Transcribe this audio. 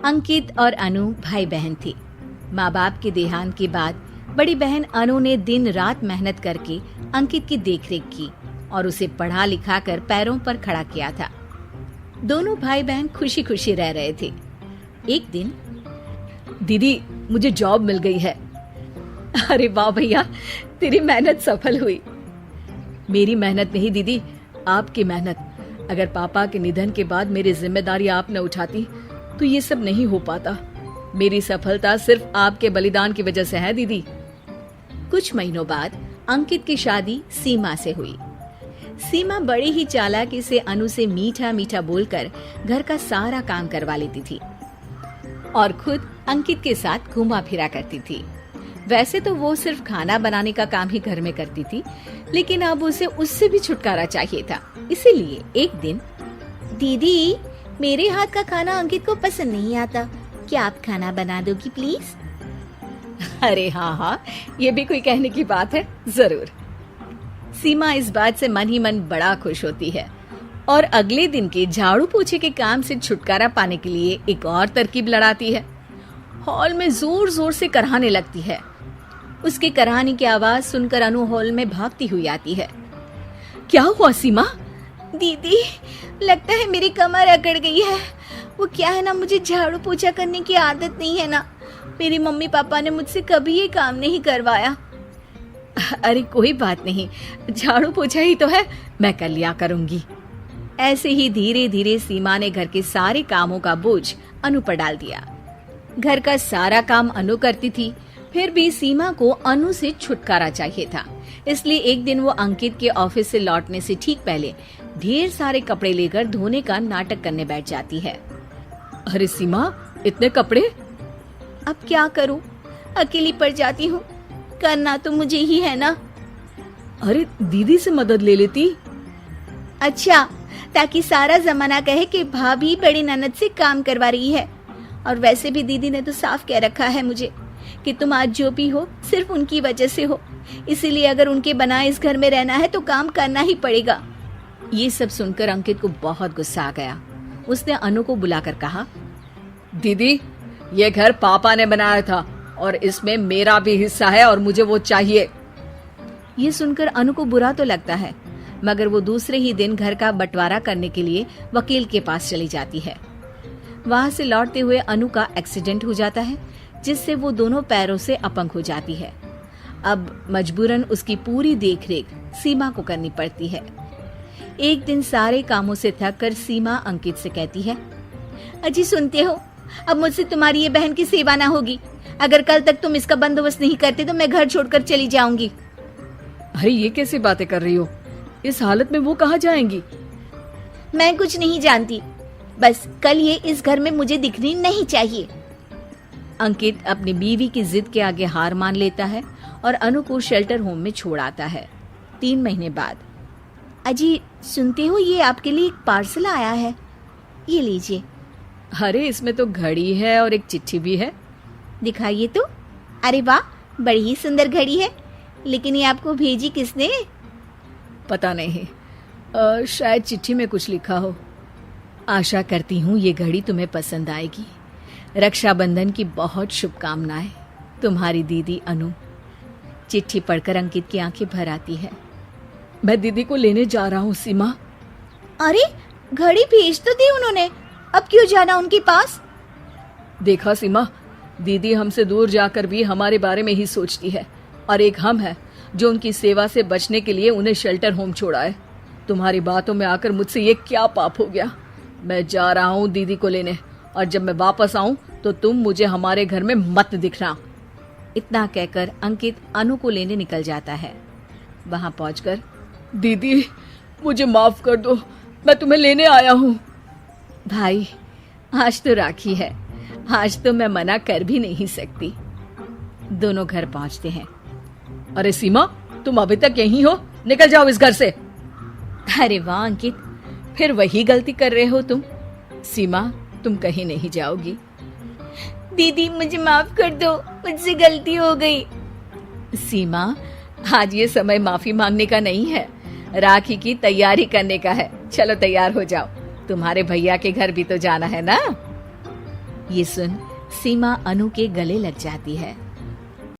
अंकित और अनु भाई बहन थे। माँ बाप के देहांत के बाद बड़ी बहन अनु ने दिन रात मेहनत करके अंकित की देखरेख की और उसे पढ़ा लिखा कर पैरों पर खड़ा किया था। दोनों भाई बहन खुशी खुशी रह रहे थे। एक दिन, दीदी मुझे जॉब मिल गई है। अरे वाह भैया, तेरी मेहनत सफल हुई। मेरी मेहनत नहीं दीदी, आपकी मेहनत। अगर पापा के निधन के बाद मेरी जिम्मेदारी आप न उठाती तो ये सब नहीं हो पाता। मेरी सफलता सिर्फ आपके बलिदान की वजह से है दीदी। कुछ महीनों बाद अंकित की शादी सीमा से हुई। सीमा बड़ी ही चालाकी से अनु से मीठा मीठा बोलकर घर का सारा काम करवा लेती थी और खुद अंकित के साथ घूमा फिरा करती थी। वैसे तो वो सिर्फ खाना बनाने का काम ही घर में करती थी, लेकिन अब उसे उससे भी छुटकारा चाहिए था। इसीलिए एक दिन, दीदी मेरे हाथ का खाना अंकित को पसंद नहीं आता, क्या आप खाना बना दोगी प्लीज? अरे हाँ हाँ, ये भी कोई कहने की बात है, जरूर। सीमा इस बात से मन ही मन बड़ा खुश होती है और अगले दिन के झाड़ू पोछे के काम से छुटकारा पाने के लिए एक और तरकीब लड़ाती है। हॉल में जोर जोर से कराहने लगती है। उसके कराहने की आवाज सुनकर अनु हॉल में भागती हुई आती है। क्या हुआ सीमा? दीदी लगता है मेरी कमर अकड़ गई है। वो क्या है ना, मुझे झाड़ू पोछा करने की आदत नहीं है ना। मेरी मम्मी पापा ने मुझसे कभी ये काम नहीं करवाया। अरे कोई बात नहीं, झाड़ू पोछा ही तो है, मैं कर लिया करूंगी। ऐसे ही धीरे धीरे सीमा ने घर के सारे कामों का बोझ अनु पर डाल दिया। घर का सारा काम अनु करती थी, फिर भी सीमा को अनु से छुटकारा चाहिए था। इसलिए एक दिन वो अंकित के ऑफिस से लौटने से ठीक पहले ढेर सारे कपड़े लेकर धोने का नाटक करने बैठ जाती है। अरे सीमा, इतने कपड़े? अब क्या करूं, अकेली पड़ जाती हूँ, करना तो मुझे ही है ना। अरे दीदी से मदद ले लेती। अच्छा, ताकि सारा जमाना कहे कि भाभी बड़ी ननद से काम करवा रही है। और वैसे भी दीदी ने तो साफ कह रखा है मुझे कि तुम आज जो भी हो सिर्फ उनकी वजह से हो, इसीलिए अगर उनके बनाए इस घर में रहना है तो काम करना ही पड़ेगा। ये सब सुनकर अंकित को बहुत गुस्सा आ गया। उसने अनु को बुलाकर कहा, दीदी ये घर पापा ने बनाया था और इसमें मेरा भी हिस्सा है और मुझे वो चाहिए। ये सुनकर अनु को बुरा तो लगता है, मगर वो दूसरे ही दिन घर का बंटवारा करने के लिए वकील के पास चली जाती है। वहां से लौटते हुए अनु का एक्सीडेंट हो जाता है, जिससे वो दोनों पैरों से अपंग हो जाती है। अब मजबूरन उसकी पूरी देखरेख सीमा को करनी पड़ती है। एक दिन सारे कामों से थक कर सीमा अंकित से कहती है, अजी सुनते हो, अब मुझसे तुम्हारी ये बहन की सेवा ना होगी। अगर कल तक तुम इसका बंदोबस्त नहीं करते तो मैं घर छोड़कर चली जाऊंगी। अरे ये कैसी बातें कर रही हो? इस हालत में वो कहाँ जाएंगी? मैं कुछ नहीं जानती, बस कल ये इस घर में मुझे दिखनी नहीं चाहिए। अंकित अपनी बीवी की जिद के आगे हार मान लेता है और अनु को शेल्टर होम में छोड़ आता है। 3 महीने बाद, अजी सुनते हो, ये आपके लिए एक पार्सल आया है, ये लीजिए। अरे इसमें तो घड़ी है और एक चिट्ठी भी है। दिखाइए तो। अरे वाह, बड़ी ही सुंदर घड़ी है, लेकिन ये आपको भेजी किसने? पता नहीं, शायद चिट्ठी में कुछ लिखा हो। आशा करती हूँ ये घड़ी तुम्हें पसंद आएगी। रक्षाबंधन की बहुत शुभकामनाएं, तुम्हारी दीदी अनु। चिट्ठी पढ़कर अंकित की आंखें भर आती है। मैं दीदी को लेने जा रहा हूँ सीमा। अरे घड़ी भेज तो दी उन्होंने, अब क्यों जाना उनके पास? देखा सीमा, दीदी हमसे दूर जाकर भी हमारे बारे में ही सोचती है, और एक हम है जो उनकी सेवा से बचने के लिए उन्हें शेल्टर होम छोड़ा है। तुम्हारी बातों में आकर मुझसे ये क्या पाप हो गया? मैं जा रहा हूँ दीदी को लेने, और जब मैं वापस आऊं तो तुम मुझे हमारे घर में मत दिखना। इतना कहकर अंकित अनु को लेने निकल जाता है। वहां पहुंचकर, दीदी मुझे माफ कर दो, मैं तुम्हें लेने आया हूँ। भाई आज तो राखी है, आज तो मैं मना कर भी नहीं सकती। दोनों घर पहुंचते हैं। अरे सीमा, तुम अभी तक यहीं हो? निकल जाओ इस घर से। अरे वाह अंकित, फिर वही गलती कर रहे हो तुम। सीमा, तुम कहीं नहीं जाओगी। दीदी मुझे माफ कर दो, मुझसे गलती हो गई। सीमा, आज ये समय माफी मांगने का नहीं है, राखी की तैयारी करने का है। चलो तैयार हो जाओ, तुम्हारे भैया के घर भी तो जाना है ना। ये सुन सीमा अनु के गले लग जाती है।